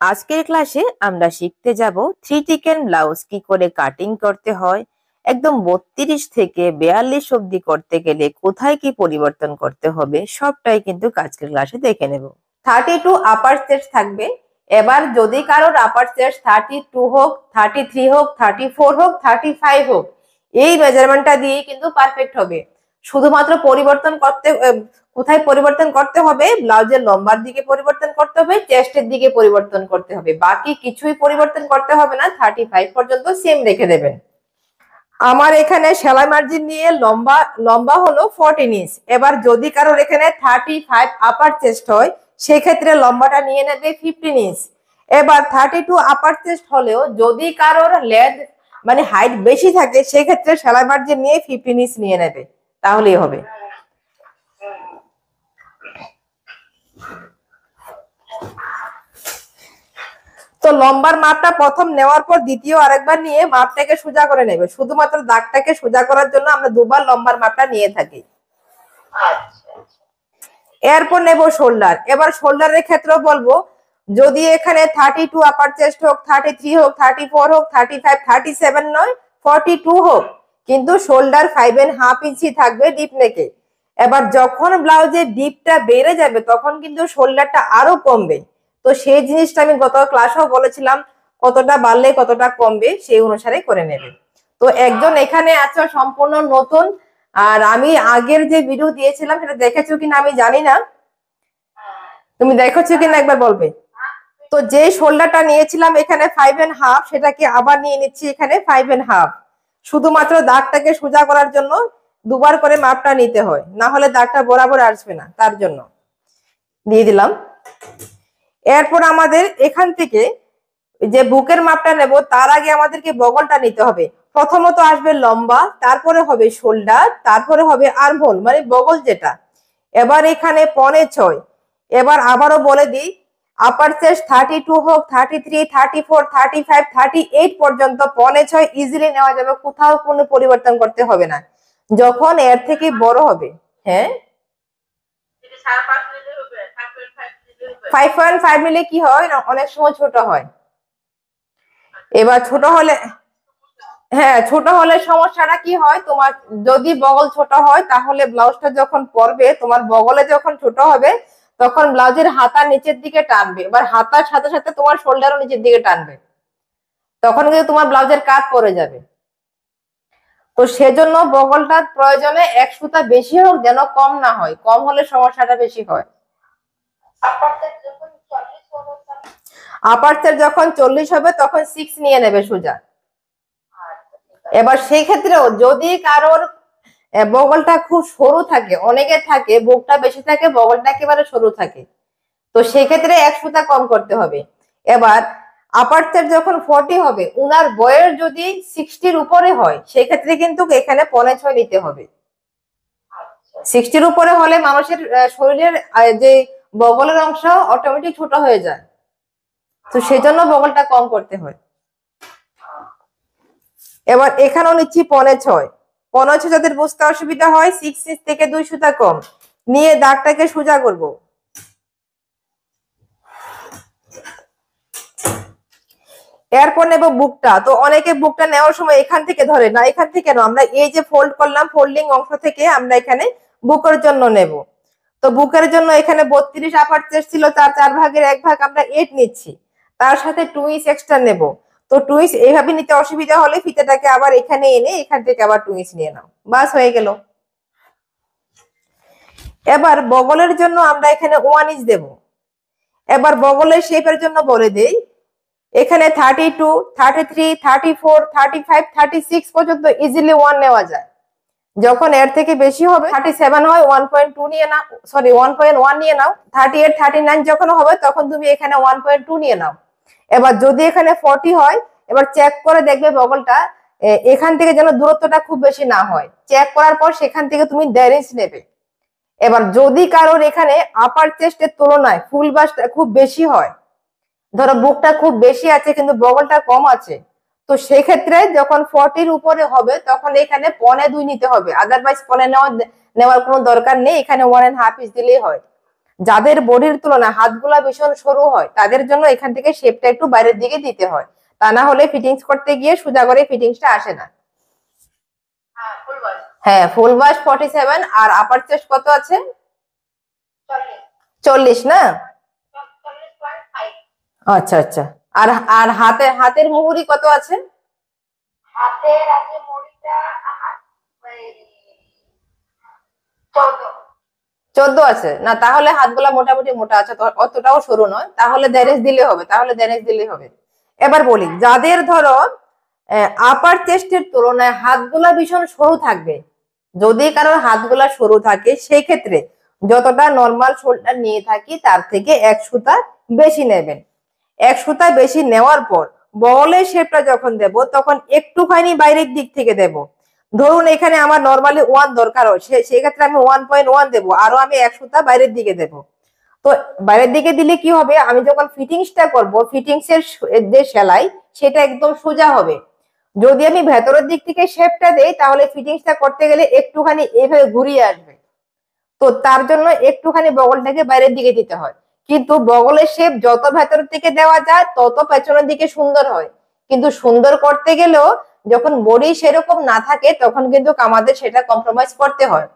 আজকের ক্লাসে আমরা শিখতে যাব থ্রি টিকেন ব্লাউজ কি করে কাটিং করতে হয়, একদম 32 থেকে 42 অবধি করতে গেলে কোথায় কি পরিবর্তন করতে হবে সবটাই কিন্তু আজকের ক্লাসে দেখে নেব। 32 আপার চেস্ট থাকবে। এবার যদি কারোর আপার চেস্ট 32 হোক, 33 হোক, 34 হোক, 35 হোক, এই মেজারমেন্টটা দিয়ে কিন্তু পারফেক্ট হবে। শুধুমাত্র পরিবর্তন করতে কোথায় পরিবর্তন করতে হবে, ব্লাউজের লম্বার দিকে পরিবর্তন করতে হবে, চেস্টের দিকে পরিবর্তন করতে হবে, বাকি কিছুই পরিবর্তন করতে হবে না। 35 পর্যন্ত সেম রেখে দেবেন। আমার এখানে সেলাই মার্জিন নিয়ে লম্বা লম্বা হলো 14 ইঞ্চ। এবার যদি কারোর এখানে 35 আপার চেস্ট হয় সেক্ষেত্রে লম্বাটা নিয়ে নেবে 15 ইঞ্চ। এবার 32 আপার চেস্ট হলেও যদি কারোর লেন্থ মানে হাইট বেশি থাকে সেক্ষেত্রে সেলাই মার্জিন নিয়ে 15 ইঞ্চ নিয়ে নেবে, তাহলেই হবে। তো লম্বার মাপটা প্রথম নেওয়ার পর দ্বিতীয় আরেকবার নিয়ে মাপটাকে সোজা করে নেবে। শুধুমাত্র দাগটাকে সোজা করার জন্য আমরা দুবার লম্বার মাপটা নিয়ে থাকি। এরপর নেব শোল্ডার। এবার শোল্ডারের ক্ষেত্রে বলবো, যদি এখানে 32 আপার চেস্ট হোক, 33 হোক, 34 হোক, 35, 37 নয়, 42 হোক, কিন্তু শোল্ডার 5.5 ইঞ্চি থাকবে ডিপ নেকে। এবার যখন ব্লাউজের ডিপটা বেড়ে যাবে তখন কিন্তু শোল্ডারটা আরো কমবে। তো সেই জিনিসটা আমি গত ক্লাসেও বলেছিলাম, কতটা বাড়লে কতটা কমবে সেই অনুসারে করে নেবে। তো একজন এখানে আছে সম্পূর্ণ নতুন, আর আমি আগের যে ভিডিও দিয়েছিলাম সেটা দেখেছো কিনা আমি জানি না, তুমি দেখেছো কিনা একবার বলবে। তো যে শোল্ডারটা নিয়েছিলাম এখানে 5.5, সেটাকে আবার নিয়ে নিচ্ছি এখানে 5.5। শুধুমাত্র দাগটাকে সোজা করার জন্য দুবার করে মাপটা নিতে হয়, না হলে দাগটা বরাবর আসবে না, তার জন্য দিয়ে দিলাম। এরপর আমাদের এখান থেকে যে বুকের মাপটা নেব তার আগে আমাদেরকে বগলটা নিতে হবে। প্রথমত আসবে লম্বা, তারপরে হবে শোল্ডার, তারপরে হবে আর্মহোল মানে বগল যেটা। এবার এখানে 6.25। এবার আবারও বলে দিই, আপার চেস্ট 32 হোক, 33, 34, 35, 38 পর্যন্ত 6.25 ইজিলি নেওয়া যাবে, কোথাও কোনো পরিবর্তন করতে হবে না। যখন এর থেকে বড় হবে, হ্যাঁ 5.5 নিলে কি হয় না, অনেক সময় ছোট হয়। এবার ছোট হলে, হ্যাঁ ছোট হলে সমস্যাটা কি হয়, তোমার যদি বগল ছোট হয় তাহলে ব্লাউজটা যখন পরবে তোমার বগলে যখন ছোট হবে তখন ব্লাউজের হাতা নিচের দিকে টানবে, এবার হাতার সাথে সাথে তোমার শোল্ডারও নিচের দিকে টানবে, তখন কিন্তু তোমার ব্লাউজের কাট পড়ে যাবে। তো সেজন্য বগলটার প্রয়োজনে এক সুতা বেশি হোক, যেন কম না হয়, কম হলে সমস্যাটা বেশি হয়। আপার চেস্ট যখন 40 হবে তখন 6 নিয়ে নেবে সোজা। এবার সেই ক্ষেত্রেও যদি কারোর বগলটা খুব সরু থাকে, অনেকের থাকে বুকটা বেশি থাকে বগলটা একেবারে সরু থাকে, তো সেক্ষেত্রে এক সুতা কম করতে হবে। এবার আপার চেস্ট যখন 40 হবে, উনার বয়স যদি 60-র উপরে হয় সেক্ষেত্রে কিন্তু এখানে 6.25 নিতে হবে। 60-র উপরে হলে মানুষের শরীরের যে বগলের অংশ অটোমেটিক ছোট হয়ে যায়, তো সেজন্য বগলটা কম করতে হয়। এবার এখানেও নিচ্ছি 6.25। 6.25 যাদের বুঝতে অসুবিধা হয় 6 ইঞ্চ থেকে 2 সুতা কম নিয়ে দাগটাকে সোজা করব। এরপর নেব বুকটা। তো অনেকে বুকটা নেওয়ার সময় এখান থেকে ধরে না, এখান থেকে না, আমরা এই যে ফোল্ড করলাম ফোল্ডিং অংশ থেকে আমরা এখানে বুকের জন্য নেব। তো বুকের জন্য এখানে 32 আপার চেস্ট ছিল, তার 4 ভাগের 1 ভাগ আমরা 8 নিচ্ছি, তার সাথে 2 ইঞ্চ এক্সট্রা নেব। তো 2 ইঞ্চ এইভাবে নিতে অসুবিধা হলে ফিতাটাকে আবার এখানে এনে এখান থেকে আবার 2 ইঞ্চ নিয়ে নাও, বাস হয়ে গেল। এবার বগলের জন্য আমরা এখানে 1 ইঞ্চ দেব। এবার বগলের শেপের জন্য বলে দেই, এখানে 32, 33, 34, 35, 36 পর্যন্ত ইজিলি 1 নেওয়া যায়। যখন এর থেকে বেশি হবে 37 হয় 1.2 নিয়ে নাও, সরি 1.1 নিয়ে নাও। 38, 39 যখন হবে তখন তুমি এখানে 1.2 নিয়ে নাও। এবার যদি এখানে 40 হয়, এবার চেক করে দেখবে বগলটা এখান থেকে যেন দূরত্বটা খুব বেশি না হয়, চেক করার পর সেখান থেকে তুমি 1.5 ইঞ্চ নেবে। এবার যদি কারোর এখানে আপার চেস্টের তুলনায় ফুল বাসটা খুব বেশি হয়, ধরো বুকটা খুব বেশি আছে কিন্তু বগলটা কম আছে, তো সেক্ষেত্রে যখন 40-র উপরে হবে তখন এখানে 1.2 নিতে হবে, আদারওয়াইজ নেওয়ার কোনো দরকার নেই, এখানে 1.5 ইঞ্চ দিলেই হয়। যাদের বডির তুলনায় হাতগুলা ভীষণ সরু হয় তাদের জন্য এখান থেকে শেপটা একটু বাইরের দিকে দিতে হয়, তা না হলে ফিটিংস করতে গিয়ে সোজা করে ফিটিংসটা আসে না। হ্যাঁ, ফুল বাস্ট 47 আর আপার চেস্ট কত আছে? 40 না? আচ্ছা আচ্ছা। আর আর হাতের মুহুরি কত আছে? হাতের আছে মুহুরিটা 14 আছে না? তাহলে হাতগুলা মোটামুটি মোটা আছে, অতটাও সরু নয়, তাহলে দেরেজ দিলে হবে, এবার বলি, যাদের ধরো আপার চেস্টের তুলনায় হাতগুলা ভীষণ সরু থাকবে, যদি কারোর হাতগুলা সরু থাকে সেই ক্ষেত্রে যতটা নর্মাল শোল্ডার নিয়ে থাকি তার থেকে 1 সুতা বেশি নেবেন। 1 সুতা বেশি নেওয়ার পর বগলের শেপটা যখন দেব তখন একটুখানি বাইরের দিক থেকে দেব। ধরুন এখানে আমার নর্মালি 1 দরকার হয়, সেই ক্ষেত্রে আমি 1.1 দেবো, আরো আমি 1 সুতা বাইরের দিকে দেব। তো বাইরের দিকে দিলে কি হবে, আমি যখন ফিটিংসটা করব ফিটিংস এর যে সেলাই সেটা একদম সোজা হবে। যদি আমি ভেতরের দিক থেকে শেপটা দেই তাহলে ফিটিংসটা করতে গেলে একটুখানি এইভাবে ঘুরিয়ে আসবে, তো তার জন্য একটুখানি বগলটাকে বাইরের দিকে দিতে হয়। কিন্তু বগলের শেপ যত ভেতর থেকে দেওয়া যায় তত পেছনের দিকে সুন্দর হয়, কিন্তু সুন্দর করতে গেলেও যখন বডি সেরকম না থাকে তখন কিন্তু আমাদের সেটা কম্প্রোমাইজ করতে হয়।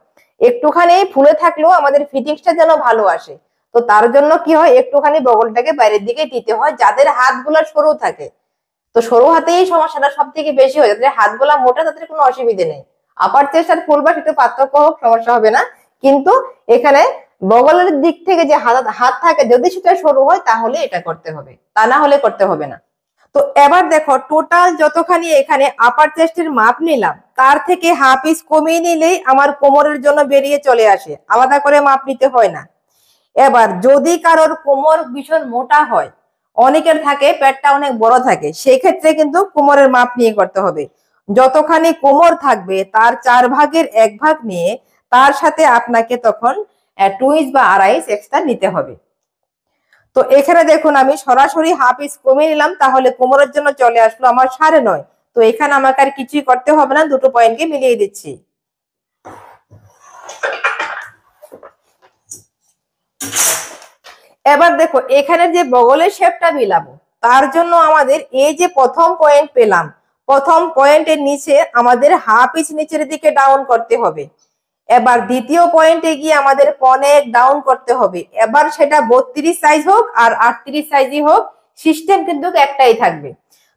একটুখানি ফুলে থাকলেও আমাদের ফিটিংসটা যেন ভালো আসে, তো তার জন্য কি হয়, একটুখানি বগলটাকে বাইরের দিকে দিতে হয় যাদের হাতগুলো সরু থাকে। তো সরু হাতেই সমস্যাটা সব থেকে বেশি হয়, যাদের হাতগুলা মোটা তাদের কোনো অসুবিধে নেই। আপার চেস্ট আর ফুল বাস্ট একটু পার্থক্য হোক, সমস্যা হবে না, কিন্তু এখানে বগলের দিক থেকে যে হাত থাকে যদি সেটা সরু হয় তাহলে এটা করতে হবে, তা না হলে করতে হবে না। তো এবার দেখো টোটাল যতখানি এখানে আপার চেস্টের মাপ নিলাম তার থেকে হাফ ইঞ্চ কমিয়ে নিলেই আমার কোমরের জন্য বেরিয়ে চলে আসে, আলাদা করে মাপ নিতে হয় না। এবার যদি কারোর কোমর ভীষণ মোটা হয়, অনেকের থাকে পেটটা অনেক বড় থাকে, সেই ক্ষেত্রে কিন্তু কোমরের মাপ নিয়ে করতে হবে। যতখানি কোমর থাকবে তার 4/1 ভাগ নিয়ে তার সাথে আপনাকে তখন 2 ইঞ্চ বা 2.5 ইঞ্চ এক্সট্রা নিতে হবে। তো এখানে দেখুন আমি সরাসরি হাফ ইঞ্চ কমিয়ে নিলাম, তাহলে কোমরের জন্য চলে আসলো আমার 9.5। তো এখানে আমাকে আর কিছুই করতে হবে না, দুটো পয়েন্টকে মিলিয়ে দিচ্ছি। এবার দেখো এখানে যে বগলের শেপটা মিলাবো তার জন্য আমাদের এই যে প্রথম পয়েন্ট পেলাম, প্রথম পয়েন্টের নিচে আমাদের হাফ ইঞ্চ নিচের দিকে ডাউন করতে হবে। এবার দ্বিতীয় পয়েন্টে গিয়ে আমাদের 0.1 ডাউন করতে হবে। এবার সেটা 32 সাইজ হোক আর 38 সাইজই হোক, সিস্টেম কিন্তু একটাই থাকবে।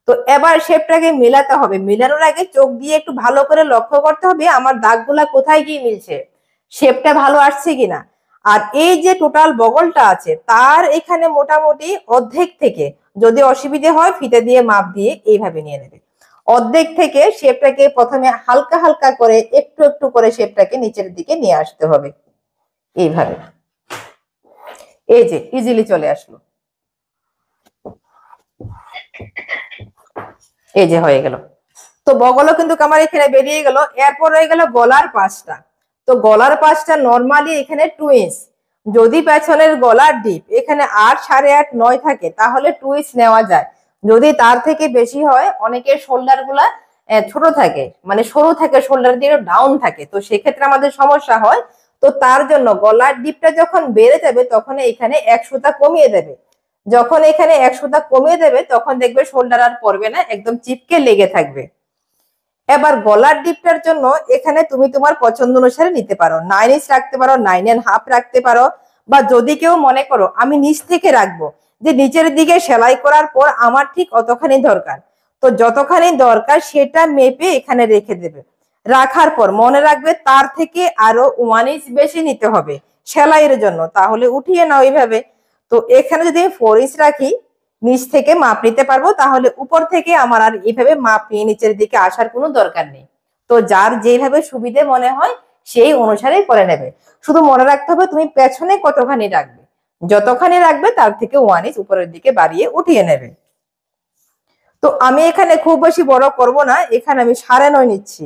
তো এবার শেপটাকে মেলাতে হবে, মেলানোর আগে চোখ দিয়ে একটু ভালো করে লক্ষ্য করতে হবে আমার দাগগুলা কোথায় গিয়ে মিলছে, শেপটা ভালো আসছে কিনা। আর এই যে টোটাল বগলটা আছে তার এখানে মোটামুটি অর্ধেক থেকে, যদি অসুবিধে হয় ফিতে দিয়ে মাপ দিয়ে এইভাবে নিয়ে নেবে। অর্ধেক থেকে শেপটাকে প্রথমে হালকা হালকা করে একটু একটু করে শেপটাকে নিচের দিকে নিয়ে আসতে হবে, এইভাবে। এই যে ইজিলি চলে আসলো, এই যে হয়ে গেল। তো বগলও কিন্তু আমার এখানে বেরিয়ে গেল। এরপর হয়ে গেল গলার পাশটা। তো গলার পাশটা নর্মালি এখানে 2 ইঞ্চ, যদি পেছনের গলার ডিপ এখানে 8, 8.5, 9 থাকে তাহলে 2 ইঞ্চ নেওয়া যায়। যদি তার থেকে বেশি হয়, অনেকের শোল্ডার গুলা ছোট থাকে, মানে সরু থাকে, শোল্ডার দিয়ে ডাউন থাকে, তো সেক্ষেত্রে আমাদের সমস্যা হয়। তো তার জন্য গলার ডিপটা যখন বেড়ে যাবে তখন এখানে 1 সুতা কমিয়ে দেবে। যখন এখানে 1 সুতা কমিয়ে দেবে তখন দেখবে শোল্ডার আর পড়বে না, একদম চিপকে লেগে থাকবে। এবার গলার ডিপটার জন্য এখানে তুমি তোমার পছন্দ অনুসারে নিতে পারো, 9 ইঞ্চ রাখতে পারো, 9.5 রাখতে পারো, বা যদি কেউ মনে করো আমি নিচ থেকে রাখবো, যে নিচের দিকে সেলাই করার পর আমার ঠিক অতখানি দরকার, তো যতখানি দরকার সেটা মেপে এখানে রেখে দেবে। রাখার পর মনে রাখবে তার থেকে আরো 1 ইঞ্চ বেশি নিতে হবে সেলাইয়ের জন্য, তাহলে উঠিয়ে নাও এইভাবে। তো এখানে যদি 4 ইঞ্চ রাখি, নিচ থেকে মাপ নিতে পারবো, তাহলে উপর থেকে আমার আর এইভাবে মাপ নিয়ে নিচের দিকে আসার কোনো দরকার নেই। তো যার যেভাবে সুবিধে মনে হয় সেই অনুসারে করে নেবে। শুধু মনে রাখতে হবে তুমি পেছনে কতখানি রাখবে, যতখানি রাখবে তার থেকে 1 ইঞ্চ উপরের দিকে বাড়িয়ে উঠিয়ে নেবে। তো আমি এখানে খুব বেশি বড় করব না, এখানে আমি 9.5 নিচ্ছি।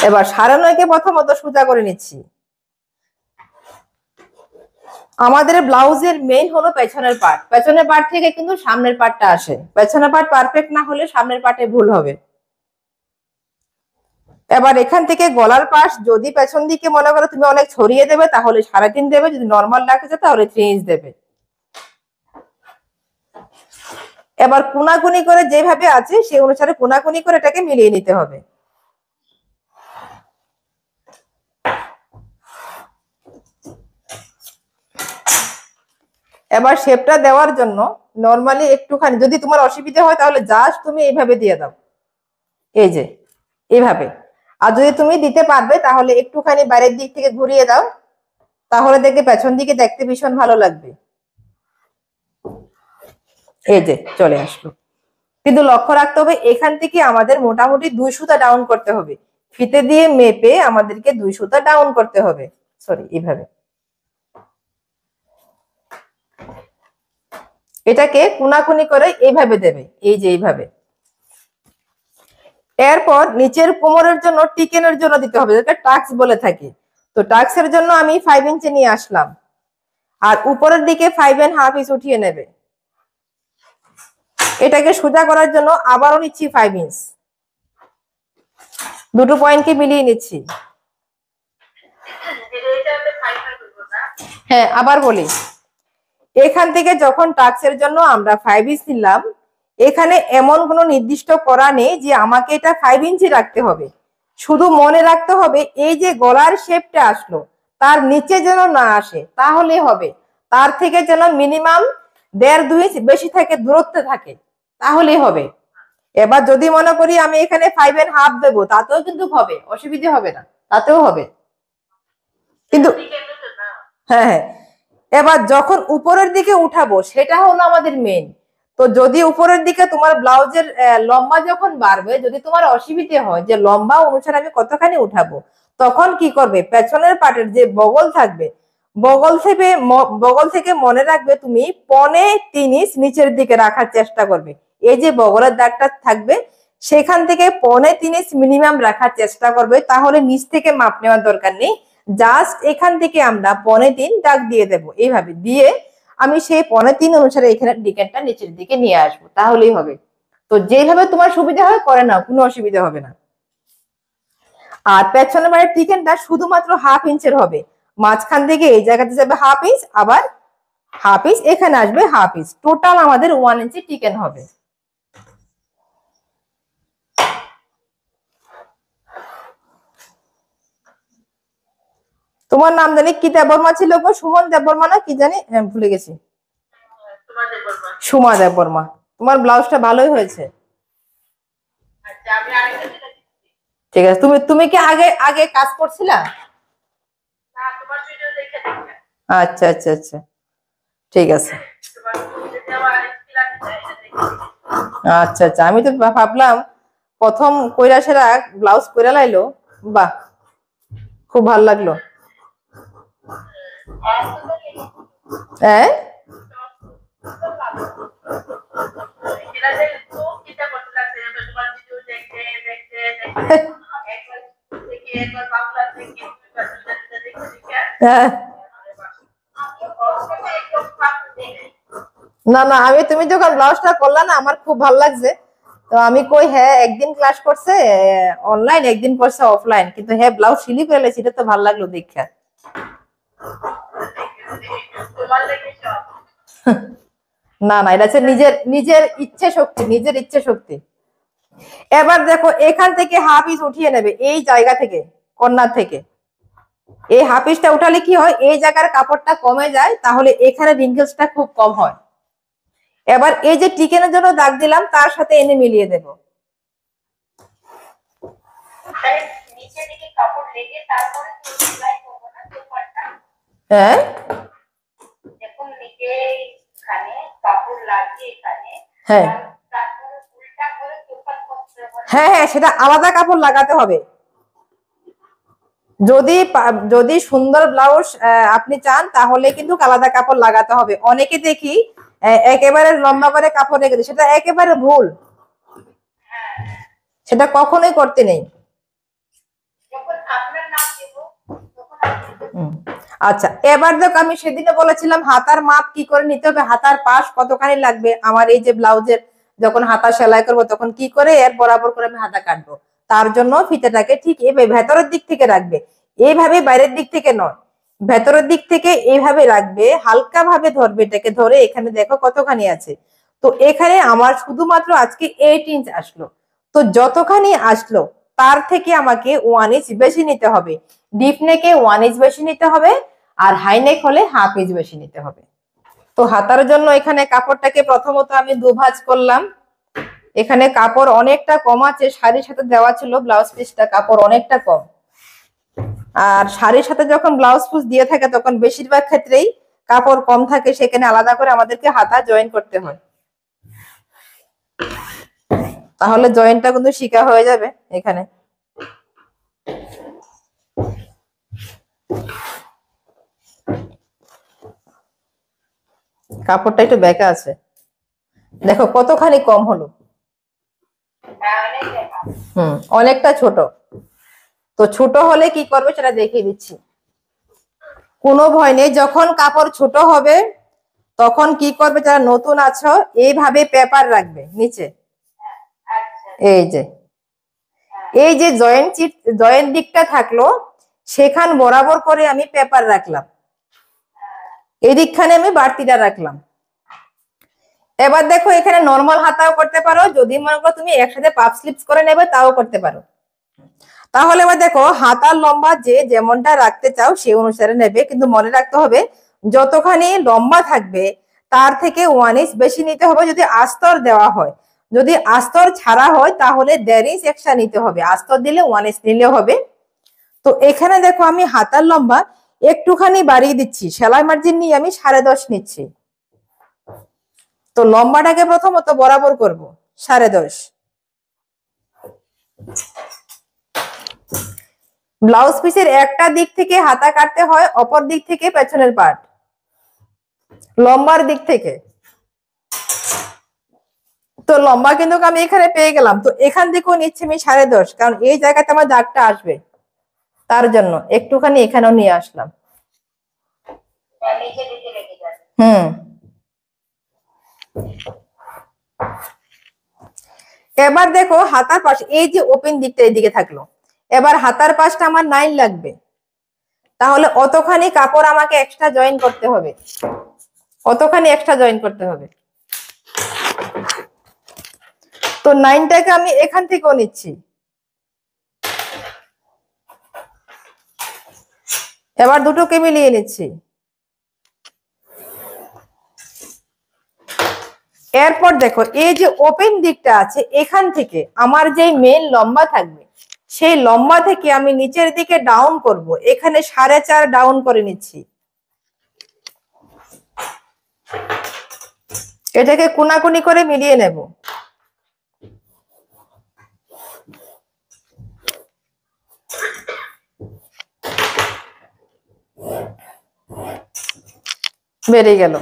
এবার 9.5কে প্রথমত সোজা করে নিচ্ছি। আমাদের ব্লাউজের মেইন হলো পেছনের পার্ট, পেছনের পার্ট থেকে কিন্তু সামনের পার্টটা আসে, পেছনের পার্ট পারফেক্ট না হলে সামনের পার্টে ভুল হবে। এবার এখান থেকে গলার পাশ যদি পেছন দিকে মনে করো তুমি অনেক ছড়িয়ে দেবে তাহলে 3.5 দেবে, যদি নর্মাল রাখতে তাহলে 3 ইঞ্চ দেবে। এবার কোনাকুনি করে যেভাবে আছে সেই অনুসারে কোনাকুনি করে এটাকে মিলিয়ে নিতে হবে। এবার শেপটা দেওয়ার জন্য নরমালি একটুখানি, যদি তোমার অসুবিধা হয় তাহলে জাস্ট তুমি এইভাবে দিয়ে দাও, এই যে এইভাবে। আর যদি তুমি দিতে পারবে তাহলে একটুখানি বাইরের দিক থেকে ঘুরিয়ে দাও, তাহলে দেখবে পেছন দিকে দেখতে ভীষণ ভালো লাগবে। এই যে চলে আসলো। কিন্তু লক্ষ্য রাখতে হবে এখান থেকে আমাদের মোটামুটি 2 সুতা ডাউন করতে হবে, ফিতে দিয়ে মেপে আমাদেরকে 2 সুতা ডাউন করতে হবে। সরি, এইভাবে এটাকে কোনাকুনি করে এইভাবে দেবে, এই যে এইভাবে। এরপর নিচের কোমরের জন্য টিকেনের জন্য দিতে হবে, যেটা টাক্স বলে থাকি। তো টাক্সের জন্য আমি 5 ইঞ্চি নিয়ে আসলাম, আর উপরের দিকে 5.5 ইঞ্চ উঠিয়ে নেবে। এটাকে সোজা করার জন্য আবারও নিচ্ছি 5 ইঞ্চ, দুটো পয়েন্টকে মিলিয়ে নিচ্ছি। হ্যাঁ, আবার বলি, এখান থেকে যখন টাক্সের জন্য আমরা 5 ইঞ্চ নিলাম, এখানে এমন কোনো নির্দিষ্ট করা নেই যে আমাকে এটা 5 ইঞ্চি রাখতে হবে। শুধু মনে রাখতে হবে এই যে গলার শেপটা আসলো তার নিচে যেন না আসে, তাহলে হবে। তার থেকে যেন মিনিমাম 1.5-2 ইঞ্চ বেশি থাকে, দূরত্বে থাকে, তাহলেই হবে। এবার যদি মনে করি আমি এখানে 5.5 দেবো, তাতেও কিন্তু হবে, অসুবিধা হবে না, তাতেও হবে। কিন্তু হ্যাঁ হ্যাঁ, এবার যখন উপরের দিকে উঠাবো সেটা হলো আমাদের মেন। তো যদি উপরের দিকে তোমার ব্লাউজের লম্বা যখন বাড়বে, যদি তোমার অসুবিধে হয় যে লম্বা অনুসারে আমি কতখানি উঠাবো, তখন কি করবে, পেছনের পাটের যে বগল থাকবে, বগল থেকে মনে রাখবে তুমি 3.25 ইঞ্চ নিচের দিকে রাখার চেষ্টা করবে। এই যে বগলের দাগটা থাকবে সেখান থেকে 3.25 ইঞ্চ মিনিমাম রাখার চেষ্টা করবে, তাহলে নিচ থেকে মাপ নেওয়ার দরকার নেই। জাস্ট এখান থেকে আমরা 3.25 দাগ দিয়ে দেব, এইভাবে দিয়ে আমি সেই 3.25 অনুসারে এখানে ডিকেনটা নিচের দিকে নিয়ে আসবো, তাহলেই হবে। তো যেভাবে তোমার সুবিধা হয় করে নাও, কোনো অসুবিধা হবে না। আর পেছনের বাড়ির ডিকেনটা শুধুমাত্র 1/2 ইঞ্চের হবে, মাঝখান থেকে এই জায়গাতে যাবে 1/2 ইঞ্চ, আবার 1/2 ইঞ্চ এখানে আসবে 1/2 ইঞ্চ, টোটাল আমাদের 1 ইঞ্চি টিকেন হবে। তোমার নাম জানি কি দেববর্মা ছিল গো, সুমন দেববর্মা না কি জানি, ভুলে গেছি। সুমা দেববর্মা। তোমার ব্লাউজটা ভালোই হয়েছে। ঠিক আছে, তুমি তুমি কি আগে আগে কাজ করছিলা? আচ্ছা আচ্ছা আচ্ছা, ঠিক আছে। আচ্ছা আচ্ছা, আমি তো ভাবলাম প্রথম কৈরাসেরা ব্লাউজ কইরা লাইলো। বাহ, খুব ভালো লাগলো। হ্যাঁ, না না, আমি তুমি যখন ব্লাউজটা করলা না আমার খুব ভালো লাগছে। তো আমি কই হ্যাঁ একদিন ক্লাস করছে অনলাইন, একদিন করছে অফলাইন, কিন্তু হ্যাঁ ব্লাউজ সিলি করে লেছি, এটা তো ভালো লাগলো দেখা। না না, এটা হচ্ছে নিজের নিজের ইচ্ছে শক্তি, নিজের ইচ্ছে শক্তি। এবার দেখো এখান থেকে 1/2 ইঞ্চ উঠিয়ে নেবে, এই জায়গা থেকে, কর্নার থেকে। এই 1/2 ইঞ্চটা উঠালে কি হয়, এই জায়গার কাপড়টা কমে যায়, তাহলে এখানে রিঙ্কেলসটা খুব কম হয়। এবার এই যে টিকেনের জন্য দাগ দিলাম তার সাথে এনে মিলিয়ে দেব। হ্যাঁ, হ্যাঁ হ্যাঁ হ্যাঁ, সেটা আলাদা কাপড় লাগাতে হবে। যদি যদি সুন্দর ব্লাউজ আপনি চান তাহলে কিন্তু আলাদা কাপড় লাগাতে হবে। অনেকে দেখি একেবারে লম্বা করে কাপড় রেখে দেয়, সেটা একেবারে ভুল, সেটা কখনোই করতে নেই। আচ্ছা, এবার দেখো আমি সেদিনে বলেছিলাম হাতার মাপ কি করে নিতে হবে, হাতার পাশ কতখানি লাগবে আমার এই যে ব্লাউজের, যখন হাতা সেলাই করবো তখন কি করে এর বরাবর করে আমি হাতা কাটবো। তার জন্য ফিতাটাকে ঠিক এইভাবে ভেতরের দিক থেকে রাখবে, এইভাবে বাইরের দিক থেকে নয়, ভেতরের দিক থেকে এইভাবে রাখবে, হালকা ভাবে ধরবে, এটাকে ধরে এখানে দেখো কতখানি আছে। তো এখানে আমার শুধুমাত্র আজকে 8 ইঞ্চ আসলো, তো যতখানি আসলো তার থেকে আমাকে 1 ইঞ্চ বেশি নিতে হবে। ডিপ নেকে 1 ইঞ্চ বেশি নিতে হবে, আর হাই নেক হলে হাফ ইঞ্চ বেশি নিতে হবে। তো হাতার জন্য এখানে কাপড়টাকে প্রথমত আমি দুভাঁজ করলাম। এখানে কাপড় অনেকটা কম আছে, শাড়ির সাথে দেওয়া ছিল ব্লাউজ পিসটা, কাপড় অনেকটা কম। আর শাড়ির সাথে যখন ব্লাউজ পিস দিয়ে থাকে তখন বেশিরভাগ ক্ষেত্রেই কাপড় কম থাকে, সেখানে আলাদা করে আমাদেরকে হাতা জয়েন করতে হয়, তাহলে জয়েন্টটা কিন্তু শিখা হয়ে যাবে। এখানে কাপড়টা একটু বেঁকা আছে, দেখো কতখানি কম হলো। অনেকটা ছোট। তো ছোট হলে কি করবে সেটা দেখিয়ে দিচ্ছি, কোনো ভয় নেই। যখন কাপড় ছোট হবে তখন কি করবে, যারা নতুন আছো এইভাবে পেপার রাখবে নিচে, এই যে জয়েন্ট দিকটা থাকলো সেখান বরাবর করে আমি পেপার রাখলাম, এই দিকখানে আমি বাড়তিটা রাখলাম। এবার দেখো এখানে নর্মাল হাতাও করতে পারো, যদি মনে করো তুমি একসাথে পাফ স্লিপস করে নেবে তাও করতে পারো। তাহলে এবার দেখো হাতার লম্বা যে যেমনটা রাখতে চাও সেই অনুসারে নেবে, কিন্তু মনে রাখতে হবে যতখানি লম্বা থাকবে তার থেকে 1 ইঞ্চ বেশি নিতে হবে যদি আস্তর দেওয়া হয়। যদি আস্তর ছাড়া হয় তাহলে 1.5 ইঞ্চ এক্সট্রা নিতে হবে, আস্তর দিলে 1 ইঞ্চ নিলেও হবে। তো এখানে দেখো আমি হাতার লম্বা একটুখানি বাড়িয়ে দিচ্ছি, সেলাই মার্জিন নিয়ে আমি 10.5 নিচ্ছি। তো লম্বাটাকে প্রথমত বরাবর করব 10.5। ব্লাউজ পিসের একটা দিক থেকে হাতা কাটতে হয়, অপর দিক থেকে পেছনের পার্ট, লম্বার দিক থেকে। তো লম্বা কিন্তু আমি এখানে পেয়ে গেলাম, তো এখান থেকেও নিচ্ছি আমি 10.5, কারণ এই জায়গাতে আমার দাগটা আসবে, তার জন্য একটুখানি এখানেও নিয়ে আসলাম। এবার দেখো হাতার পাশ, এই যে ওপেন দিকটা এদিকে থাকলো, এবার হাতার পাশটা আমার 9 লাগবে, তাহলে অতখানি কাপড় আমাকে এক্সট্রা জয়েন করতে হবে, অতখানি এক্সট্রা জয়েন করতে হবে। তো 9টাকে আমি এখান থেকেও নিচ্ছি। এবার দুটোকে মিলিয়ে নিচ্ছি। এরপর দেখো এই যে ওপেন দিকটা আছে, এখান থেকে আমার যে মেন লম্বা থাকবে সেই লম্বা থেকে আমি নিচের দিকে ডাউন করব, এখানে 4.5 ডাউন করে নিচ্ছি। এটাকে কোনাকুনি করে মিলিয়ে নেব। বেরিয়ে গেল।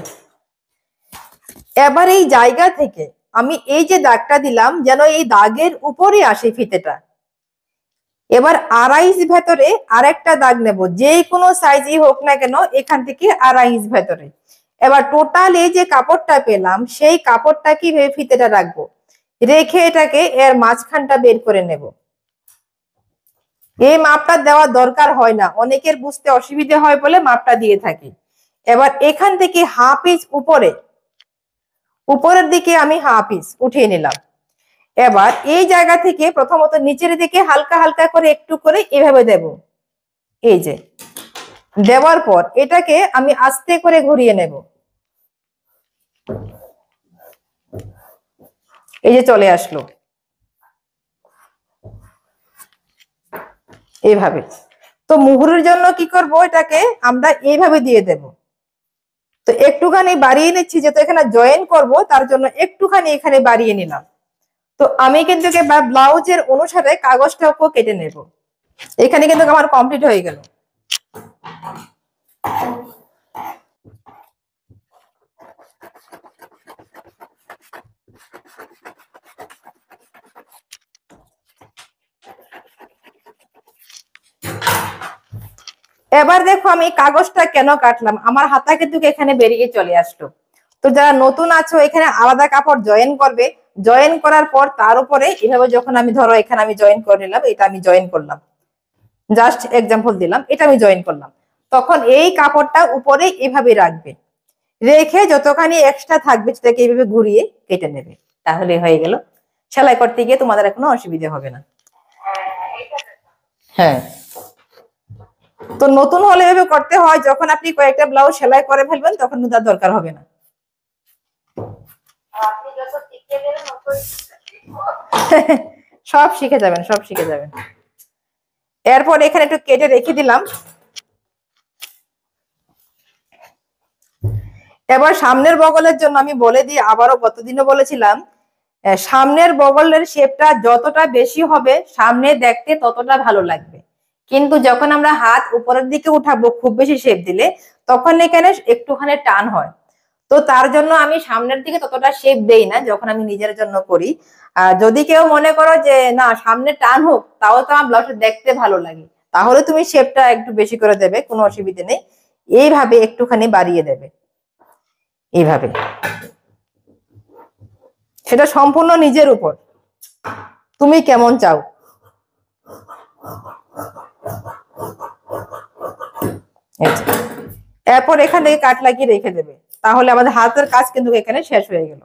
এবার এই জায়গা থেকে আমি এই যে দাগটা দিলাম যেন এই দাগের উপরে আসে ফিতেটা। এবার 2.5 ইঞ্চ ভেতরে আরেকটা দাগ নেব, যে কোনো সাইজই হোক না কেন, এখান থেকে 2.5 ইঞ্চ ভেতরে। এবার টোটাল এই যে কাপড়টা পেলাম সেই কাপড়টা কিভাবে ফিতেটা রাখবো, রেখে এটাকে এর মাঝখানটা বের করে নেব। এই মাপটা দেওয়ার দরকার হয় না, অনেকের বুঝতে অসুবিধা হয় বলে মাপটা দিয়ে থাকি। এবার এখান থেকে হাফ ইঞ্চ উপরের দিকে আমি হাফ ইঞ্চ উঠিয়ে নিলাম। এবার এই জায়গা থেকে প্রথমত নিচের দিকে হালকা হালকা করে একটু করে এভাবে দেব, এই যে দেওয়ার পর এটাকে আমি আস্তে করে ঘুরিয়ে নেব, এই যে চলে আসলো এইভাবে। তো মুহুরের জন্য কি করব, এটাকে আমরা এইভাবে দিয়ে দেব। তো একটুখানি বাড়িয়ে নিচ্ছি, যেহেতু এখানে জয়েন করব তার জন্য একটুখানি এখানে বাড়িয়ে নিলাম। তো আমি কিন্তু এবার ব্লাউজের অনুসারে কাগজটাও কেটে নেব। এখানে কিন্তু আমার কমপ্লিট হয়ে গেল। এবার দেখো আমি কাগজটা কেন কাটলাম, আমার হাতা কিন্তু এখানে বেরিয়ে চলে আসলো। তো যারা নতুন আছো এখানে আলাদা কাপড় জয়েন করবে জয়েন করার পর তার উপরে এভাবে যখন আমি ধরো এখানে আমি জয়েন করে নিলাম, এটা আমি জয়েন করলাম, জাস্ট এক্সাম্পল দিলাম, এটা আমি জয়েন করলাম, তখন এই কাপড়টা উপরে এভাবে রাখবে, রেখে যতখানি এক্সট্রা থাকবে সেটাকে এইভাবে ঘুরিয়ে কেটে নেবে, তাহলে হয়ে গেল। সেলাই করতে গিয়ে তোমাদের কোনো অসুবিধা হবে না। হ্যাঁ, তো নতুন হলে এভাবে করতে হয়, যখন আপনি কয়েকটা ব্লাউজ সেলাই করে ফেলবেন তখন তার দরকার হবে না। আপনি যত শিখে দেবেন ততই সব শিখে যাবেন, সব শিখে যাবেন। এরপর এখানে একটু কেটে রেখে দিলাম। এবার সামনের বগলের জন্য আমি বলে দিই, আবারও গতদিনও বলেছিলাম, সামনের বগলের শেপটা যতটা বেশি হবে সামনে দেখতে ততটা ভালো লাগবে, কিন্তু যখন আমরা হাত উপরের দিকে উঠাবো খুব বেশি শেপ দিলে তখন এখানে একটুখানি টান হয়। তো তার জন্য আমি সামনের দিকে ততটা শেপ দেই না যখন আমি নিজের জন্য করি। আর যদি কেউ মনে করো যে না সামনে টান হোক তাও তো আমার ব্লাউজটা দেখতে ভালো লাগে, তাহলে তুমি শেপটা একটু বেশি করে দেবে, কোনো অসুবিধা নেই। এইভাবে একটুখানি বাড়িয়ে দেবে, এইভাবে। সেটা সম্পূর্ণ নিজের উপর, তুমি কেমন চাও। এরপর এখান থেকে কাট লাগিয়ে রেখে দেবে, তাহলে আমাদের হাতের কাজ কিন্তু এখানে শেষ হয়ে গেল।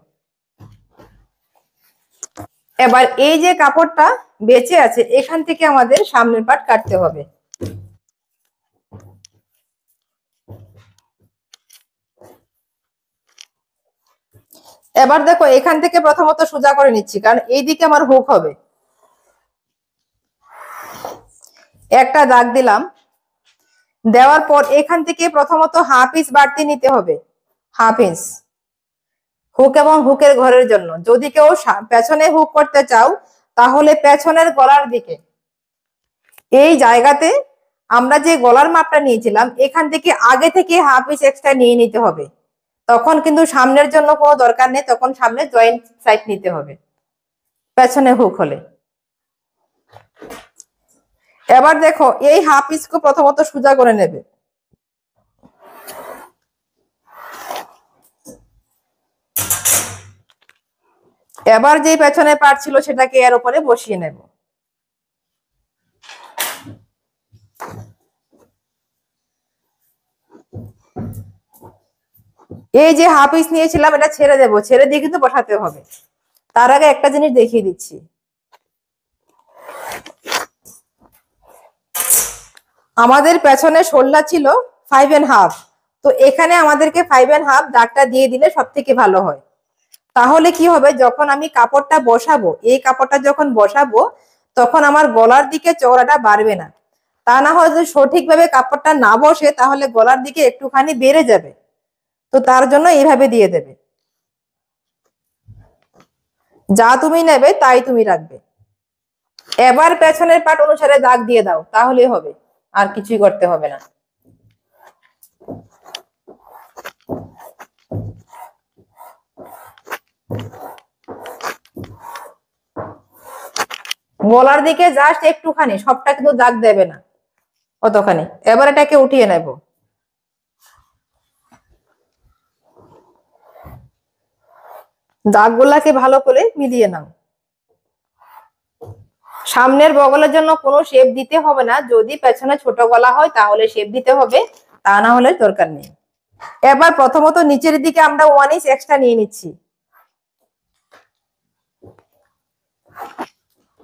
এবার এই যে কাপড়টা বেঁচে আছে এখান থেকে আমাদের সামনের পাট কাটতে হবে। এবার দেখো এখান থেকে প্রথমত সোজা করে নিচ্ছি, কারণ এইদিকে আমার হুক হবে। একটা দাগ দিলাম, দেওয়ার পর এখান থেকে প্রথমত হাফ ইঞ্চ বাড়তি নিতে হবে, হাফ ইঞ্চ হুক এবং হুকের ঘরের জন্য। যদি কেউ পেছনে হুক করতে চাও তাহলে পেছনের গলার দিকে এই জায়গাতে আমরা যে গলার মাপটা নিয়েছিলাম এখান থেকে আগে থেকে হাফ ইঞ্চ এক্সট্রা নিয়ে নিতে হবে, তখন কিন্তু সামনের জন্য কোনো দরকার নেই, তখন সামনে জয়েন্ট সাইড নিতে হবে পেছনে হুক হলে। এবার দেখো এই হাফ ইঞ্চকে প্রথমত সোজা করে নেবে, এবার যে পেছনে পার্ট ছিল সেটাকে এর উপরে বসিয়ে নেব। এই যে হাফ ইঞ্চ নিয়েছিলাম এটা ছেড়ে দেব, ছেড়ে দিয়ে কিন্তু বসাতে হবে। তার আগে একটা জিনিস দেখিয়ে দিচ্ছি, আমাদের পেছনে শোল্ডার ছিল 5.5, তো এখানে আমাদেরকে 5.5 দাগটা দিয়ে দিলে সব থেকে ভালো হয়। তাহলে কি হবে, যখন আমি কাপড়টা বসাবো, এই কাপড়টা যখন বসাবো তখন আমার গলার দিকে চওড়াটা বাড়বে না। তা না হয় যদি সঠিকভাবে কাপড়টা না বসে তাহলে গলার দিকে একটুখানি বেড়ে যাবে, তো তার জন্য এইভাবে দিয়ে দেবে, যা তুমি নেবে তাই তুমি রাখবে। এবার পেছনের পাট অনুসারে দাগ দিয়ে দাও, তাহলেই হবে, আর কিছুই করতে হবে না। গলার দিকে জাস্ট একটুখানি, সবটা কিন্তু দাগ দেবে না অতখানি। এবার এটাকে উঠিয়ে নেব, দাগগুলাকে ভালো করে মিলিয়ে নাও। সামনের বগলের জন্য কোনো শেপ দিতে হবে না, যদি পেছনে ছোট গলা হয় তাহলে শেপ দিতে হবে, তা না হলে দরকার নেই। এবার প্রথমত নিচের দিকে আমরা 1 ইঞ্চ এক্সট্রা নিয়ে নিচ্ছি,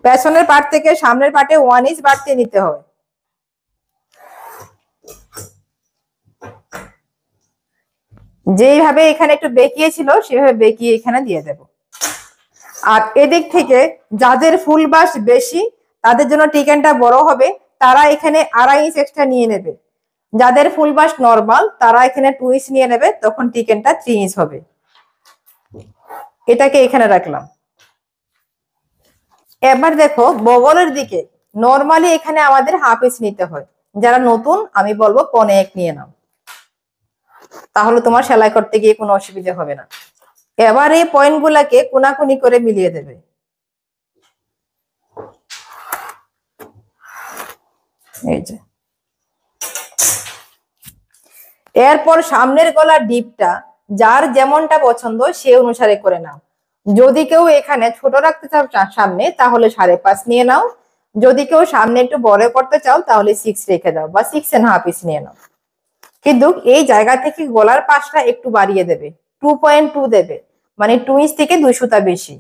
পেছনের পার্ট থেকে সামনের পার্টে 1 ইঞ্চ বাড়তি নিতে হবে। যেইভাবে এখানে একটু বেঁকিয়ে ছিল সেভাবে বেঁকিয়ে এখানে দিয়ে দেব। আর এদিক থেকে যাদের ফুল বাস্ট বেশি তাদের জন্য টিকেনটা বড় হবে, তারা এখানে 2.5 ইঞ্চ এক্সট্রা নিয়ে নেবে। যাদের ফুল বাস্ট নরমাল তারা এখানে 2 ইঞ্চ নিয়ে নেবে, তখন টিকেনটা 3 ইঞ্চ হবে। এটাকে এখানে রাখলাম। এবার দেখো বগলের দিকে নরমালি এখানে আমাদের হাফ ইঞ্চ নিতে হয়, যারা নতুন আমি বলবো 1.5 নিয়ে নাও, তাহলে তোমার সেলাই করতে গিয়ে কোনো অসুবিধা হবে না। এবার এই পয়েন্ট গুলাকে কোনাকুনি করে মিলিয়ে দেবে, এই যে। এরপর সামনের গলার ডিপটা যার যেমনটা পছন্দ সে অনুসারে করে নাও। যদি কেউ এখানে ছোট রাখতে চাও সামনে তাহলে 5.5 নিয়ে নাও, যদি কেউ সামনে একটু বড় করতে চাও তাহলে 6 রেখে দাও বা 6.5 ইঞ্চ নিয়ে নাও। কিন্তু এই জায়গা থেকে গলার পাশটা একটু বাড়িয়ে দেবে, 2.2 দেবে, মানে 2 ইঞ্চ থেকে 2 সুতা বেশি।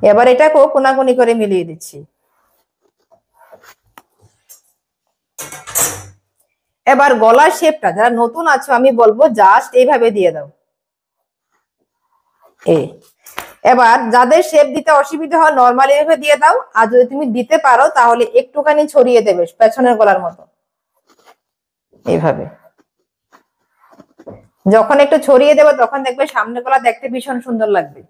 এবার এটাকেও কোনাকুনি করে মিলিয়ে দিচ্ছি। এবার গলার শেপটা যারা নতুন আছো আমি বলবো জাস্ট এইভাবে দিয়ে দাও। এবার যাদের শেপ দিতে অসুবিধা হয় নর্মালি এভাবে দিয়ে দাও, আর যদি তুমি দিতে পারো তাহলে একটুখানি ছড়িয়ে দেবে পেছনের গলার মতো এইভাবে। যখন একটু ছড়িয়ে দেবে তখন দেখবে সামনের গলা দেখতে ভীষণ সুন্দর লাগবে।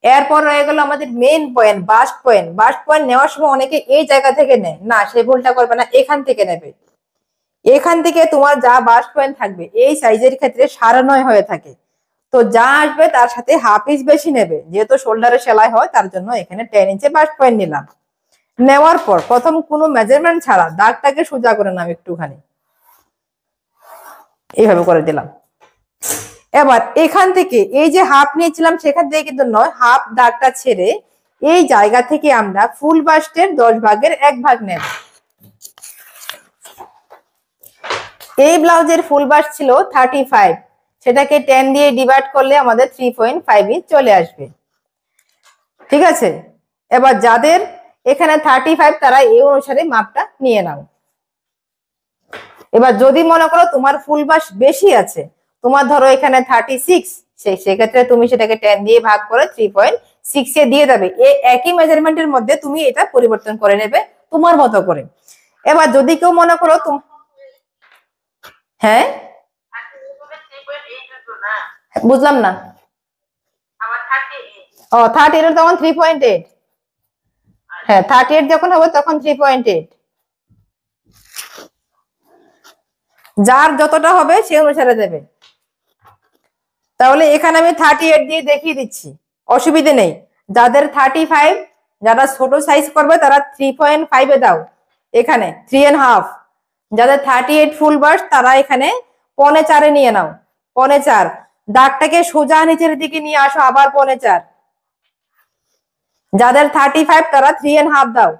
এরপর রয়ে গেল আমাদের main point, bust point. Bust point নেওয়ার সময় অনেকে এই জায়গা থেকে নেয় না, সেই ভুলটা করবে না, এখান থেকে নেবে। এখান থেকে তোমার যা বাস্ট পয়েন্ট থাকবে এই সাইজের ক্ষেত্রে 9.5 হয়ে থাকে, তো যা আসবে তার সাথে 1/2 ইঞ্চ বেশি নেবে, যেহেতু শোল্ডারে সেলাই হয় তার জন্য এখানে 10 ইঞ্চে বাস্ট পয়েন্ট নিলাম। নেওয়ার পর প্রথম কোনো মেজারমেন্ট ছাড়া দাগটাকে সোজা করে নাও একটুখানি, এইভাবে করে দিলাম। এবার এখান থেকে এই যে হাফ নিয়েছিলাম সেখান থেকে কিন্তু নয়, হাফ দাগটা ছেড়ে এই জায়গা থেকে আমরা ফুল বাস্টের 10 ভাগের 1 ভাগ নেব। এই ব্লাউজের ফুল বাস্ট ছিল 35, সেটাকে 10 দিয়ে ডিভাইড করলে আমাদের 3.5 ইঞ্চ চলে আসবে। ঠিক আছে, এবার যাদের এখানে 35 তারা এই অনুসারে মাপটা নিয়ে নাও। এবার যদি মনে করো তোমার ফুল বাস্ট বেশি আছে, তোমার ধরো এখানে 36, সেক্ষেত্রে তুমি সেটাকে 10 দিয়ে ভাগ করে 3.6 এ দিয়ে দেবে। এই একই মেজারমেন্টের মধ্যে তুমি এটা পরিবর্তন করে নেবে তোমার মতো করে। এবার যদি কেউ মনে করো হ্যাঁ বুঝলাম না। ও 38 তখন 3.8, হ্যাঁ 38 যখন হবে তখন 3.8। যার যতটা হবে সে অনুসারে দেবে। তাহলে এখানে আমি 38 দিয়ে দেখিয়ে দিচ্ছি, অসুবিধে নেই। যাদের 35, যারা ছোট সাইজ করবে তারা 3.5 এ দাও, এখানে 3.5। যাদের 38 ফুল বাস্ট তারা এখানে 4.25 এ নিয়ে নাও, 4.25। দাগটাকে সোজা নিচের দিকে নিয়ে আসো, আবার 4.25। যাদের 35 তারা 3.5 দাও।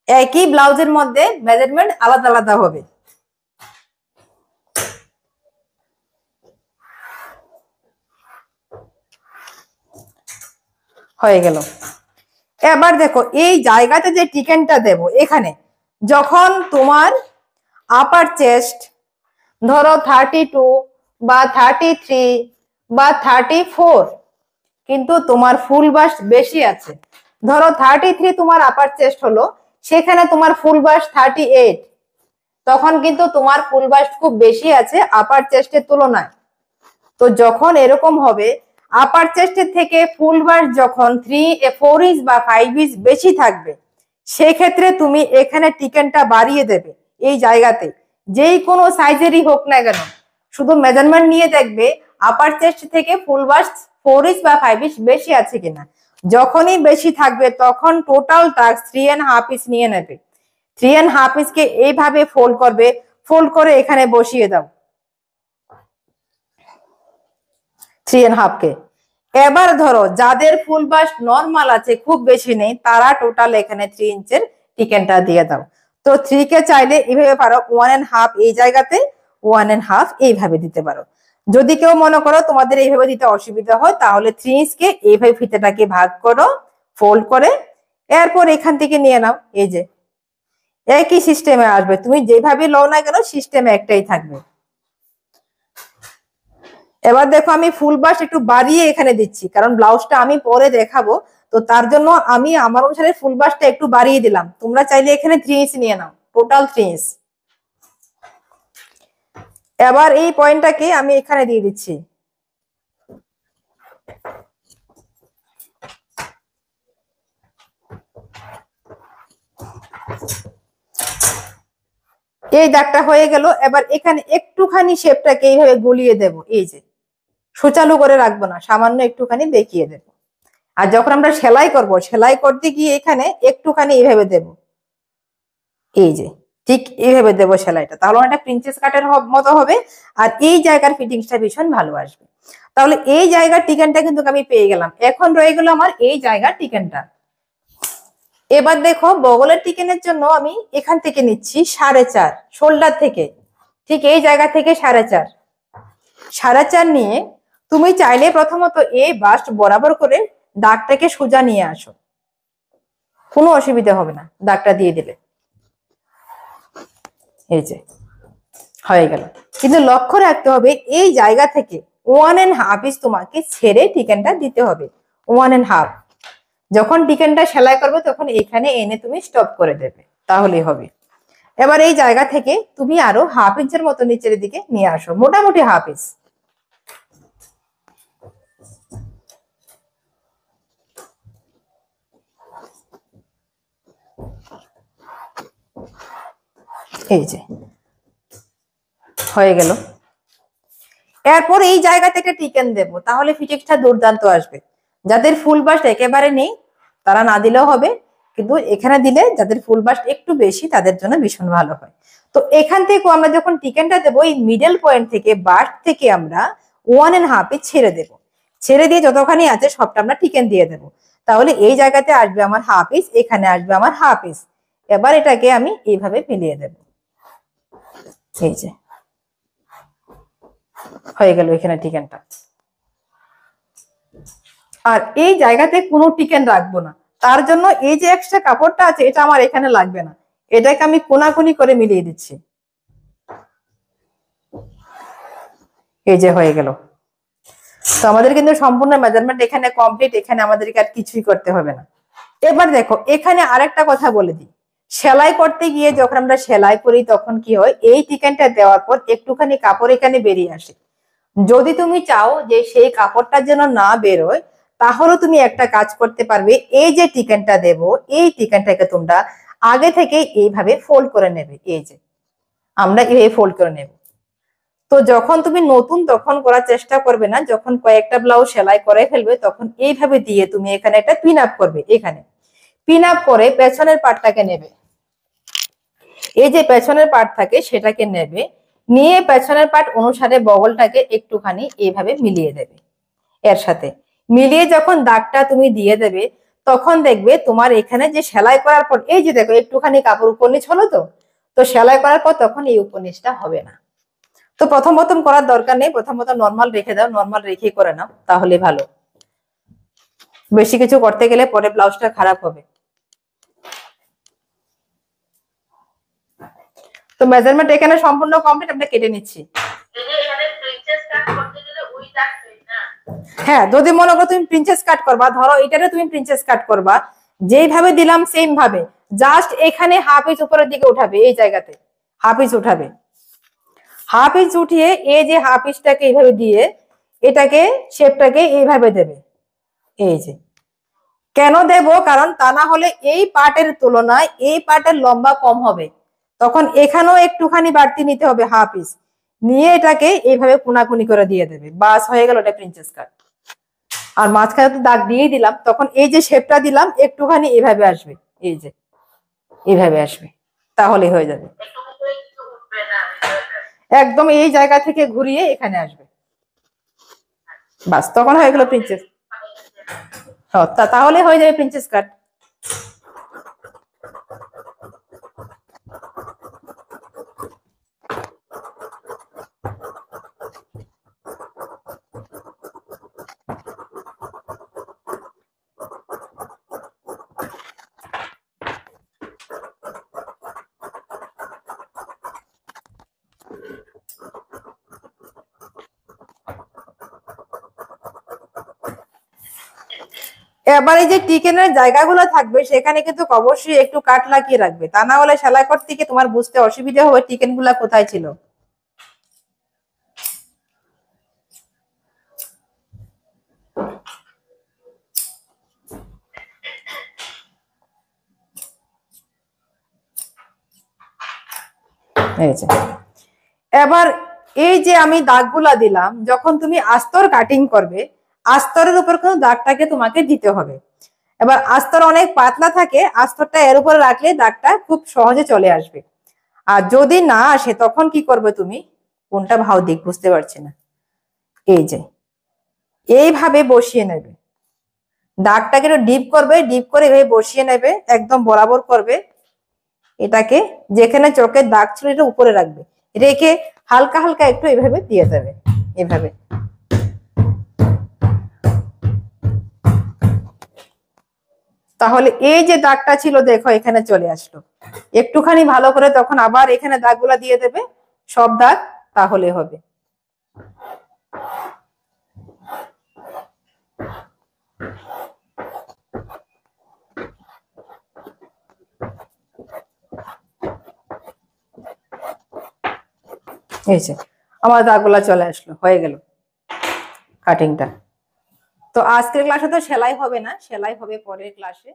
একই ব্লাউজের মধ্যে মেজারমেন্ট আলাদা আলাদা হবে। হয়ে গেল। এবার দেখো এই জায়গাতে যে টিকেনটা দেব, এখানে যখন তোমার আপার চেস্ট ধরো 32 বা 33 বা 34, কিন্তু তোমার ফুল বাস্ট বেশি আছে, ধরো 33 তোমার আপার চেস্ট হলো, সেখানে তোমার ফুল বাস্ট 38, তখন কিন্তু তোমার ফুল বাস্ট খুব বেশি আছে আপার চেস্টের তুলনায়। তো যখন এরকম হবে আপার চেস্টের থেকে ফুল বাস্ট যখন 4 ইঞ্চ বা 5 ইঞ্চ বেশি থাকবে, সেক্ষেত্রে তুমি এখানে টিকেনটা বাড়িয়ে দেবে এই জায়গাতে, যেই কোনো সাইজেরই হোক না কেন। শুধু মেজারমেন্ট নিয়ে দেখবে আপার চেস্ট থেকে ফুল বাস্ট 4 ইঞ্চ বা 5 ইঞ্চ বেশি আছে কিনা। যখনই বেশি থাকবে তখন টোটাল টাক্স 3.5 ইঞ্চ নিয়ে নেবে। 3.5 ইঞ্চকে এইভাবে ফোল্ড করবে, ফোল্ড করে এখানে বসিয়ে দাও 3.5 কে। এবার ধরো যাদের ফুল বাস্ট নর্মাল আছে, খুব বেশি নেই, তারা টোটাল এখানে 3 ইঞ্চের টিকেনটা দিয়ে দাও। তো 3 কে চাইলে এইভাবে পারো, 1.5 এই জায়গাতে, 1.5 এইভাবে দিতে পারো। যদি কেউ মনে করো তোমাদের এইভাবে দিতে অসুবিধা হয় তাহলে 3 ইঞ্চকে এইভাবে ফিতেটাকে ভাগ করো, ফোল্ড করে, এরপর এখান থেকে নিয়ে নাও। এই যে একই সিস্টেমে আসবে, তুমি যেভাবে লও না কেন সিস্টেম একটাই থাকবে। এবার দেখো আমি ফুল বাস্ট একটু বাড়িয়ে এখানে দিচ্ছি, কারণ ব্লাউজটা আমি পরে দেখাবো, তো তার জন্য আমি আমার অনুসারে ফুল বাস্টটা একটু বাড়িয়ে দিলাম। তোমরা চাইলে এখানে 3 ইঞ্চ নিয়ে নাও, টোটাল 3 ইঞ্চ। এবার এই পয়েন্টটাকে আমি এখানে দিয়ে দিচ্ছি। এই দাগটা হয়ে গেল। এবার এখানে একটুখানি শেপটাকে এইভাবে গুলিয়ে দেব, এই যে সুচালু করে রাখবো না, সামান্য একটুখানি বেঁকিয়ে দেব। আর যখন আমরা সেলাই করব, সেলাই করতে গিয়ে এখানে একটুখানি এইভাবে দেব, এই যে ঠিক এইভাবে দেবো সেলাইটা, তাহলে অনেকটা প্রিন্সেস কাটের মতো হবে। আর এই জায়গার ফিটিংসটা ভীষণ ভালো আসবে। তাহলে এই জায়গার টিকেনটা কিন্তু আমি পেয়ে গেলাম। এখন রয়ে গেল আমার এই জায়গার টিকেনটা। এবার দেখো বগলের টিকেনের জন্য আমি এখান থেকে নিচ্ছি 4.5 শোল্ডার থেকে, ঠিক এই জায়গা থেকে 4.5 4.5 নিয়ে তুমি চাইলে প্রথমত এই বাস্ট বরাবর করে দাগটাকে সোজা নিয়ে আসো, কোনো অসুবিধা হবে না, দাগটা দিয়ে দিলে এই যে হয়ে গেল। কিন্তু লক্ষ্য রাখতে হবে এই জায়গা থেকে 1.5 ইঞ্চ তোমাকে ছেড়ে টিকেনটা দিতে হবে, 1.5। যখন টিকেনটা সেলাই করবে তখন এখানে এনে তুমি স্টপ করে দেবে, তাহলেই হবে। এবার এই জায়গা থেকে তুমি আরো 1/2 ইঞ্চের মতো নিচের দিকে নিয়ে আসো, মোটামুটি 1/2 ইঞ্চ। এই যে হয়ে গেল। এরপর এই জায়গা থেকে টিকেন দেব, তাহলে ফিটিংসটা দুর্দান্ত আসবে। যাদের ফুল বাস্ট একেবারে নেই তারা না দিলেও হবে, কিন্তু এখানে দিলে যাদের ফুল বাস্ট একটু বেশি তাদের জন্য ভীষণ ভালো হয়। তো এখান থেকে আমরা যখন টিকেনটা দেবো এই মিডল পয়েন্ট থেকে বাস্ট থেকে আমরা 1.5 ইঞ্চ ছেড়ে দেব, ছেড়ে দিয়ে যতখানি আছে সবটা আমরা টিকেন দিয়ে দেবো। তাহলে এই জায়গাতে আসবে আমার 1/2 ইঞ্চ, এখানে আসবে আমার 1/2 ইঞ্চ। এবার এটাকে আমি এইভাবে মিলিয়ে দেব, এই যে হয়ে গেল এখানে টিকেনটা। আর এই জায়গাতে কোনো টিকেন রাখবো না, তার জন্য এই যে এক্সট্রা কাপড়টা আছে এটা আমার এখানে লাগবে না, এটাকে আমি কোনাকুনি করে মিলিয়ে দিচ্ছি, এই যে হয়ে গেল। তো আমাদের কিন্তু সম্পূর্ণ মেজারমেন্ট এখানে কমপ্লিট, এখানে আমাদেরকে আর কিছুই করতে হবে না। এবার দেখো এখানে আরেকটা কথা বলে দিই, সেলাই করতে গিয়ে যখন আমরা সেলাই করি তখন কি হয়, এই টিকেনটা দেওয়ার পর একটুখানি কাপড় এখানে বেরিয়ে আসে। যদি তুমি চাও যে সেই কাপড়টা যেন না বেরোয়, তাহলে তুমি একটা কাজ করতে পারবে, এই যে টিকেনটা দেব এই টিকেনটাকে তোমরা আগে থেকে এইভাবে ফোল্ড করে নেবে, এই যে আমরা এইভাবে ফোল্ড করে নেব। তো যখন তুমি নতুন তখন করার চেষ্টা করবে না, যখন কয়েকটা ব্লাউজ সেলাই করে ফেলবে তখন এইভাবে দিয়ে তুমি এখানে একটা পিন আপ করবে, এখানে পিন আপ করে পেছনের পার্টটাকে নেবে, এই যে পেছনের পার্ট থাকে সেটাকে নেবে, নিয়ে পেছনের পার্ট অনুসারে বগলটাকে একটুখানি এইভাবে মিলিয়ে দেবে। এর সাথে মিলিয়ে যখন দাগটা তুমি দিয়ে দেবে তখন দেখবে তোমার এখানে যে সেলাই করার পর এই যে দেখো একটুখানি কাপড় উপর নিচ হলো, তো তো সেলাই করার পর তখন এই উপর নিচটা হবে না। তো প্রথম প্রথম করার দরকার নেই, প্রথম প্রথম নর্মাল রেখে দাও, নর্মাল রেখে করে নাও, তাহলে ভালো। বেশি কিছু করতে গেলে পরে ব্লাউজটা খারাপ হবে। তো মেজারমেন্ট এখানে সম্পূর্ণ কমপ্লিট, আমরা কেটে নিচ্ছি। হ্যাঁ, যদি মনে করো তুমি প্রিন্সেস কাট করবা, ধরো এটারে তুমি প্রিন্সেস কাট করবা, যেইভাবে দিলাম সেম ভাবে, জাস্ট এখানে 1/2 ইঞ্চ উপরের দিকে উঠাবে, এই জায়গাতে 1/2 ইঞ্চ উঠাবে, 1/2 ইঞ্চ উঠিয়ে এই যে 1/2 ইঞ্চটাকে এইভাবে দিয়ে এটাকে শেপটাকে এইভাবে দেবে, এই যে। কেন দেব, কারণ তা না হলে এই পার্টের তুলনায় এই পার্টের লম্বা কম হবে, তখন এখানেও একটুখানি বাড়তি নিতে হবে 1/2 ইঞ্চ, নিয়ে এটাকে এইভাবে কোনাকুনি করে দিয়ে দেবে, বাস হয়ে গেল এটা প্রিন্সেস কাট। আর মাঝখানে তো দাগ দিয়ে দিলাম, তখন এই যে শেপটা দিলাম একটুখানি এইভাবে আসবে, এই যে এইভাবে আসবে, তাহলে হয়ে যাবে। একদম এই জায়গা থেকে ঘুরিয়ে এখানে আসবে, বাস তখন হয়ে গেল প্রিন্সেস। তাহলে হয়ে যাবে প্রিন্সেস কাট। এবার এই যে টিকেনের জায়গাগুলো থাকবে সেখানে কিন্তু অবশ্যই একটু কাট লাগিয়ে রাখবে, তা না হলে সেলাই করতে গিয়ে তোমার বুঝতে অসুবিধা হবে টিকেন গুলা কোথায় ছিল। এবার এই যে আমি দাগগুলা দিলাম, যখন তুমি আস্তর কাটিং করবে আস্তরের উপর কিন্তু দাগটাকে তোমাকে দিতে হবে। এবার আস্তর অনেক পাতলা থাকে, আস্তরটা এর উপরে রাখলে দাগটা খুব সহজে চলে আসবে। আর যদি না আসে তখন কি করবে তুমি? কোনটা ভাও দিক বুঝতে পারছি না। এই যে এইভাবে বসিয়ে নেবে, দাগটাকে একটু ডিপ করবে, ডিপ করে এভাবে বসিয়ে নেবে, একদম বরাবর করবে। এটাকে যেখানে চোখের দাগ ছিল এটা উপরে রাখবে, রেখে হালকা হালকা একটু এভাবে দিয়ে দেবে, এভাবে। তাহলে এই যে দাগটা ছিল দেখো এখানে চলে আসলো। একটুখানি ভালো করে তখন আবার এখানে দাগগুলা দিয়ে দেবে, সব দাগ, তাহলে হবে। এই যে আমার দাগগুলা চলে আসলো, হয়ে গেল কাটিংটা। তো আজকের ক্লাসে তো সেলাই হবে না, সেলাই হবে পরের ক্লাসে।